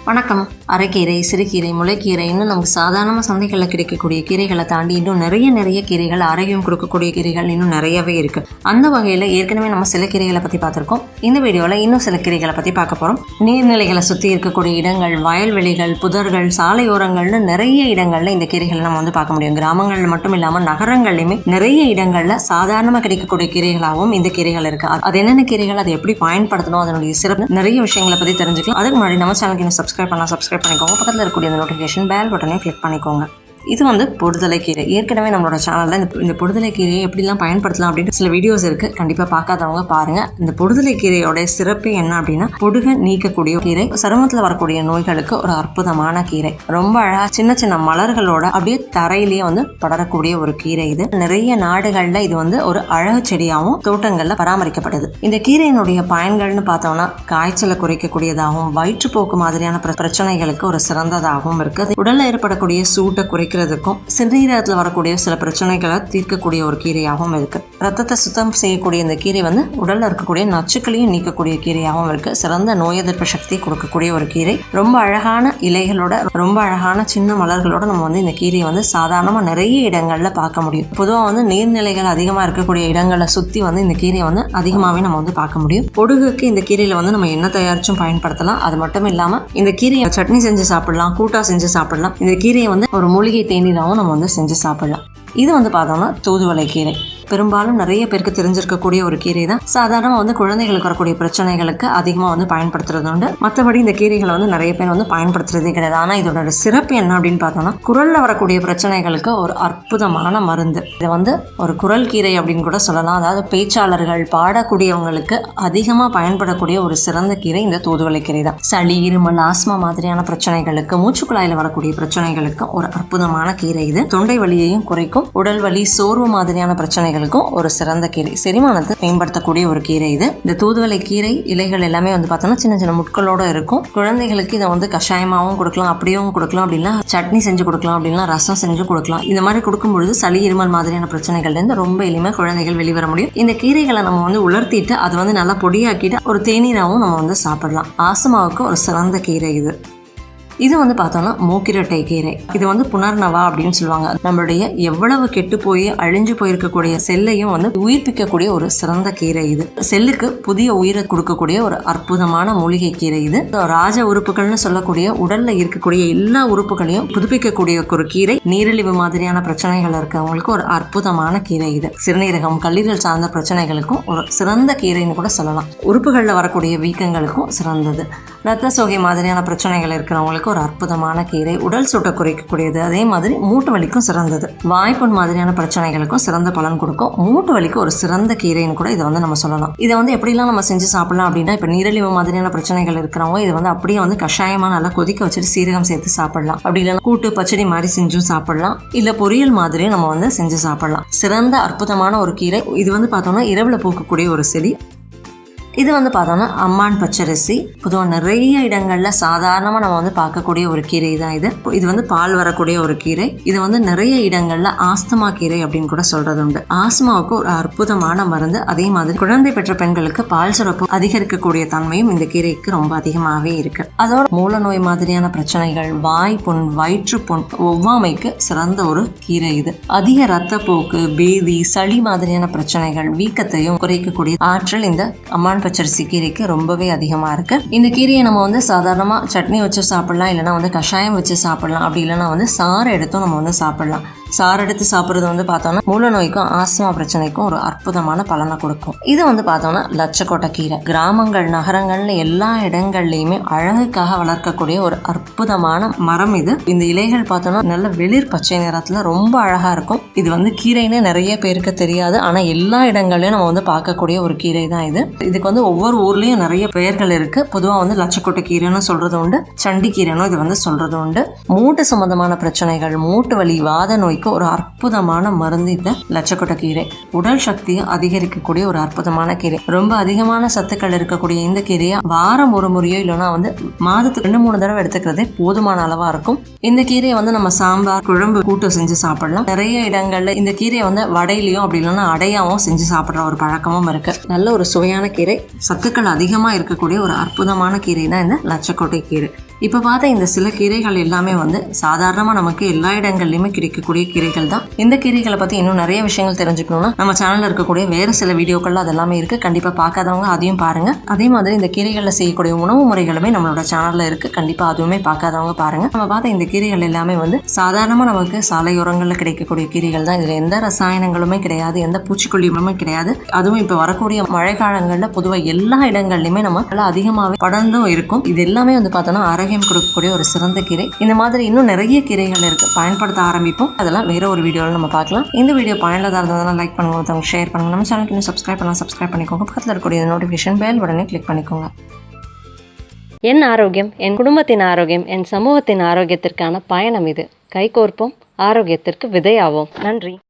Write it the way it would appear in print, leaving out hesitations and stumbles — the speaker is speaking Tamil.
வணக்கம். அரைக்கீரை, சிறுகீரை, முளைக்கீரை, இன்னும் நமக்கு சாதாரணமாக சந்தைகளில் கிடைக்கக்கூடிய கீரைகளை தாண்டி இன்னும் நிறைய கீரைகள், ஆரோக்கியம் கொடுக்கக்கூடிய கீரைகள் இன்னும் நிறையவே இருக்குது. அந்த வகையில் ஏற்கனவே நம்ம சில கீரைகளை பற்றி பார்த்துருக்கோம். இந்த வீடியோவில் இன்னும் சில கீரைகளை பற்றி பார்க்க போகிறோம். நீர்நிலைகளை சுற்றி இருக்கக்கூடிய இடங்கள், வயல்வெளிகள், புதர்கள், சாலையோரங்கள்னு நிறைய இடங்களில் இந்த கீரைகளை நம்ம பார்க்க முடியும். கிராமங்களில் மட்டும் இல்லாமல் நகரங்கள்லையுமே நிறைய இடங்களில் சாதாரணமாக கிடைக்கக்கூடிய கீரைகளாகவும் இந்த கீரைகள் இருக்குது. அது என்னென்ன கீரைகள், அதை எப்படி பயன்படுத்தணும், அதனுடைய சிறப்பு, நிறைய விஷயங்களை பற்றி தெரிஞ்சுக்கலாம். அதுக்கு முன்னாடி நம்ம சேனலுக்கு சப்ஸ்கிரைப் பண்ணிக்கோங்க. பக்கத்தில் இருக்கக்கூடிய அந்த நோட்டிஃபிகேஷன் பெல் பட்டனையும் கிளிக் பண்ணிக்கோங்க. இது பொடுதலை கீரை. ஏற்கனவே நம்மளோட சேனலில் இந்த பொடுதலை கீரையை எப்படிலாம் பயன்படுத்தலாம் அப்படின்னு சில வீடியோஸ் இருக்குது. கண்டிப்பாக பார்க்காதவங்க பாருங்கள். இந்த பொடுதலை கீரையோட சிறப்பு என்ன அப்படின்னா, பொடுகை நீக்கக்கூடிய கீரை, சருமத்தில் வரக்கூடிய நோய்களுக்கு ஒரு அற்புதமான கீரை. ரொம்ப அழகாக சின்ன சின்ன மலர்களோட அப்படியே தரையிலேயே படரக்கூடிய ஒரு கீரை. இது நிறைய நாடுகளில் இது ஒரு அழகு செடியாகவும் தோட்டங்களில் பராமரிக்கப்படுது. இந்த கீரையினுடைய பயன்கள்னு பார்த்தோம்னா, காய்ச்சலை குறைக்கக்கூடியதாகவும், வயிற்றுப்போக்கு மாதிரியான பிரச்சனைகளுக்கு ஒரு சிறந்ததாகவும் இருக்குது. உடலில் ஏற்படக்கூடிய சூட்டை குறைக்கிறதுக்கும், சிறுநீரகத்தில் வரக்கூடிய சில பிரச்சனைகளை தீர்க்கக்கூடிய ஒரு கீரையாகவும் இருக்கு. ரத்தத்தை சுத்தம் செய்யக்கூடிய இந்த கீரை உடல்ல இருக்கக்கூடிய நச்சுக்களையும் நீக்கக்கூடிய கீரையாகவும் இருக்கு. சிறந்த நோய் எதிர்ப்பு சக்தி கொடுக்கக்கூடிய ஒரு கீரை. ரொம்ப அழகான இலைகளோட, ரொம்ப அழகான சின்ன மலர்களோட நம்ம இந்த கீரையை சாதாரணமாக நிறைய இடங்கள்ல பார்க்க முடியும். பொதுவாக நீர்நிலைகள் அதிகமாக இருக்கக்கூடிய இடங்களை சுற்றி இந்த கீரையை அதிகமாகவே நம்ம பார்க்க முடியும். பொடுகுக்கு இந்த கீரையில நம்ம என்ன தயாரிச்சும் பயன்படுத்தலாம். அது மட்டும் இல்லாமல் இந்த கீரையை சட்னி செஞ்சு சாப்பிடலாம், கூட்டா செஞ்சு சாப்பிடலாம். இந்த கீரையை ஒரு மூலிகை தேநீராகவும் நம்ம செஞ்சு சாப்பிடலாம். இது பார்த்தோம்னா தூதுவளை கீரை. பெரும்பாலும் நிறைய பேருக்கு தெரிஞ்சிருக்கக்கூடிய ஒரு கீரை தான். சாதாரணமாக குழந்தைகளுக்கு வரக்கூடிய பிரச்சனைகளுக்கு அதிகமாக பயன்படுத்துறது உண்டு. மற்றபடி இந்த கீரைகளை நிறைய பேர் பயன்படுத்துறதே கிடையாது. ஆனால் இதோட சிறப்பு என்ன அப்படின்னு பார்த்தோம்னா, குரல்ல வரக்கூடிய பிரச்சனைகளுக்கு ஒரு அற்புதமான மருந்து. இது ஒரு குரல் கீரை அப்படின்னு கூட சொல்லலாம். அதாவது பேச்சாளர்கள், பாடக்கூடியவங்களுக்கு அதிகமாக பயன்படக்கூடிய ஒரு சிறந்த கீரை இந்த தூதுவளை கீரை தான். சளி, இருமல், ஆஸ்மா மாதிரியான பிரச்சனைகளுக்கு, மூச்சுக்குழாயில் வரக்கூடிய பிரச்சனைகளுக்கு ஒரு அற்புதமான கீரை இது. தொண்டை வலியையும் குறைக்கும். உடல் வலி, சோர்வு மாதிரியான பிரச்சனைகள் ஒரு சிறந்த கீரை. செரிமானத்தை மேம்படுத்தக்கூடிய ஒரு கீரை இது. இந்த தூதுவளை கீரை இலைகள் எல்லாமே பார்த்தோம்னா சின்ன சின்ன முட்களோட இருக்கும். குழந்தைகளுக்கு இதை கஷாயமாகவும் கொடுக்கலாம், அப்படியும் கொடுக்கலாம், அப்படின்னா சட்னி செஞ்சு கொடுக்கலாம், அப்படின்னா ரசம் செஞ்சு கொடுக்கலாம். இந்த மாதிரி கொடுக்கும்பொழுது சளி, இருமல் மாதிரியான பிரச்சனைகள்லேருந்து ரொம்ப எளிமையாக குழந்தைகள் வெளிவர முடியும். இந்த கீரைகளை நம்ம உலர்த்திட்டு அதை நல்லா பொடியாக்கிட்டு ஒரு தேநீராகவும் நம்ம சாப்பிடலாம். ஆஸ்மாவுக்கு ஒரு சிறந்த கீரை இது. இது பார்த்தோம்னா மூக்கிரட்டை கீரை. இது புனர்னவா அப்படின்னு சொல்லுவாங்க. நம்மளுடைய எவ்வளவு கெட்டு போய் அழிஞ்சு போயிருக்கக்கூடிய செல்லையும் உயிர்ப்பிக்கக்கூடிய ஒரு சிறந்த கீரை இது. செல்லுக்கு புதிய உயிரை கொடுக்கக்கூடிய ஒரு அற்புதமான மூலிகை கீரை இது. ராஜ உறுப்புகள்னு சொல்லக்கூடிய உடல்ல இருக்கக்கூடிய எல்லா உறுப்புகளையும் புதுப்பிக்கக்கூடிய ஒரு கீரை. நீரிழிவு மாதிரியான பிரச்சனைகள் இருக்கவங்களுக்கு ஒரு அற்புதமான கீரை இது. சிறுநீரகம், கல்லீரல் சார்ந்த பிரச்சனைகளுக்கும் ஒரு சிறந்த கீரைன்னு கூட சொல்லலாம். உறுப்புகளில் வரக்கூடிய வீக்கங்களுக்கும் சிறந்தது. ரத்த சோகை மாதிரியான பிரச்சனைகள் இருக்கிறவங்களுக்கு ஒரு அற்புதமான கீரை. உடல் சூட்டை குறைக்கக்கூடியது. அதே மாதிரி மூட்டு வலிக்கும் சிறந்தது. வாய்ப்புண் மாதிரியான பிரச்சனைகளுக்கும் சிறந்த பலன் கொடுக்கும். மூட்டு வலிக்கு ஒரு சிறந்த கீரைன்னு கூட இதை நம்ம சொல்லலாம். இதை எப்படிலாம் நம்ம செஞ்சு சாப்பிடலாம் அப்படின்னா, இப்போ நீரிழிவு மாதிரியான பிரச்சனைகள் இருக்கிறவங்க இதை அப்படியே கஷாயமா நல்லா கொதிக்க வச்சுட்டு சீரகம் சேர்த்து சாப்பிடலாம். அப்படி இல்லைன்னா கூட்டு பச்சடி மாதிரி செஞ்சும் சாப்பிடலாம். இல்ல பொரியல் மாதிரியும் நம்ம செஞ்சு சாப்பிடலாம். சிறந்த அற்புதமான ஒரு கீரை. இது பார்த்தோம்னா இரவுல பூக்கக்கூடிய ஒரு செடி. இது பார்த்தோம்னா அம்மான் பச்சரிசி. பொதுவாக நிறைய இடங்களில் சாதாரணமாக நம்ம பார்க்கக்கூடிய ஒரு கீரை தான் இது. இது பால் வரக்கூடிய ஒரு கீரை. இது நிறைய இடங்களில் ஆஸ்துமா கீரை அப்படின்னு கூட சொல்றது உண்டு. ஆஸ்மாவுக்கு ஒரு அற்புதமான மருந்து. அதே மாதிரி குழந்தை பெற்ற பெண்களுக்கு பால் சுரப்பு அதிகரிக்கக்கூடிய தன்மையும் இந்த கீரைக்கு ரொம்ப அதிகமாகவே இருக்கு. அதோட மூல நோய் மாதிரியான பிரச்சனைகள், வாய் புண், வயிற்று புண், ஒவ்வாமைக்கு சிறந்த ஒரு கீரை இது. அதிக ரத்தப்போக்கு, பேதி, சளி மாதிரியான பிரச்சனைகள், வீக்கத்தையும் குறைக்கக்கூடிய ஆற்றல் இந்த அம்மான் பச்சரிசி கீரைக்கு ரொம்பவே அதிகமாக இருக்கு. இந்த கீரையை நம்ம சாதாரணமாக சட்னி வச்சு சாப்பிடலாம், இல்லைன்னா கஷாயம் வச்சு சாப்பிடலாம், அப்படி இல்லைன்னா சாறு எடுத்தும் நம்ம சாப்பிடலாம். சாறு எடுத்து சாப்பிட்றது பார்த்தோம்னா மூல நோய்க்கும் ஆஸ்மா பிரச்சனைக்கும் ஒரு அற்புதமான பலனை கொடுக்கும். இது பார்த்தோம்னா லட்சக்கோட்டை கீரை. கிராமங்கள், நகரங்கள்ல எல்லா இடங்கள்லையுமே அழகுக்காக வளர்க்கக்கூடிய ஒரு அற்புதமான மரம் இது. இந்த இலைகள் பார்த்தோம்னா நல்ல வெளிர் பச்சை நிறத்துல ரொம்ப அழகா இருக்கும். இது கீரைன்னு நிறைய பேருக்கு தெரியாது. ஆனா எல்லா இடங்கள்லயும் நம்ம பார்க்கக்கூடிய ஒரு கீரை தான் இது. இதுக்கு ஒவ்வொரு ஊர்லயும் நிறைய பெயர்கள் இருக்கு. பொதுவாக லட்சக்கோட்டை கீரைன்னு சொல்றது உண்டு, சண்டி கீரைன்னு இது சொல்றது உண்டு. மூட்டு சம்பந்தமான பிரச்சனைகள், மூட்டு வலி, வாத நோய் ஒரு அற்புதமான மருந்து இந்த லட்சக்கோட்டை கீரை. உடல் சக்தியை அதிகரிக்கக்கூடிய ஒரு அற்புதமான கீரை. ரொம்ப அதிகமான சத்துக்கள் இருக்கக்கூடிய இந்த கீரையை வாரம் ஒரு முறையோ இல்லைன்னா மாதத்துக்கு 2-3 தடவை எடுத்துக்கிறதே போதுமான அளவா இருக்கும். இந்த கீரையை நம்ம சாம்பார், குழம்பு, கூட்டு செஞ்சு சாப்பிடலாம். நிறைய இடங்கள்ல இந்த கீரையை வடையிலையும் அப்படி இல்லைன்னா அடையாவும் செஞ்சு சாப்பிடுற ஒரு பழக்கமும் இருக்கு. நல்ல ஒரு சுவையான கீரை, சத்துக்கள் அதிகமா இருக்கக்கூடிய ஒரு அற்புதமான கீரை தான் இந்த லட்சக்கோட்டை கீரை. இப்போ பார்த்த இந்த சில கீரைகள் எல்லாமே வந்து சாதாரணமாக நமக்கு எல்லா இடங்கள்லையுமே கிடைக்கக்கூடிய கீரைகள் தான். இந்த கீரைகளை பற்றி இன்னும் நிறைய விஷயங்கள் தெரிஞ்சுக்கணும்னா நம்ம சேனலில் இருக்கக்கூடிய வேறு சில வீடியோக்கள் அதெல்லாமே இருக்குது. கண்டிப்பாக பார்க்காதவங்க அதையும் பாருங்கள். அதே மாதிரி இந்த கீரைகளில் செய்யக்கூடிய உணவு முறைகளுமே நம்மளோட சேனலில் இருக்குது. கண்டிப்பாக அதுவுமே பார்க்காதவங்க பாருங்கள். நம்ம பார்த்த இந்த கீரைகள் எல்லாமே வந்து சாதாரணமாக நமக்கு சாலையோரங்களில் கிடைக்கக்கூடிய கீரைகள் தான். இதில் எந்த ரசாயனங்களுமே கிடையாது, எந்த பூச்சிக்கொல்லியுமே கிடையாது. அதுவும் இப்போ வரக்கூடிய மழை காலங்களில் பொதுவாக எல்லா இடங்கள்லையுமே நம்ம அதிகமாகவே படர்ந்தும் இருக்கும். இது எல்லாமே வந்து பார்த்தோன்னா ஆரோக்கியம் கொடுக்கக்கூடிய ஒரு சிறந்த கீரை. இந்த மாதிரி இன்னும் நிறைய கீரைகள் இருக்கு, பயன்படுத்த ஆரம்பிப்போம். அதெல்லாம் வேற ஒரு வீடியோவில் நம்ம பார்க்கலாம். இந்த வீடியோ பயனுள்ளதாக இருந்ததுன்னா லைக் பண்ணுங்க, ஒருத்தவங்க ஷேர் பண்ணுங்க. நம்ம சேனலுக்கு இன்னும் சப்ஸ்கிரைப் பண்ணிக்கோங்க. பக்கத்தில் இருக்கக்கூடிய நோட்டிஃபிகேஷன் பெல் உடனே கிளிக் பண்ணிக்கோங்க. என் ஆரோக்கியம், என் குடும்பத்தின் ஆரோக்கியம், என் சமூகத்தின் ஆரோக்கியத்திற்கான பயணம் இது. கைகோர்ப்போம், ஆரோக்கியத்திற்கு விதையாவோம். நன்றி.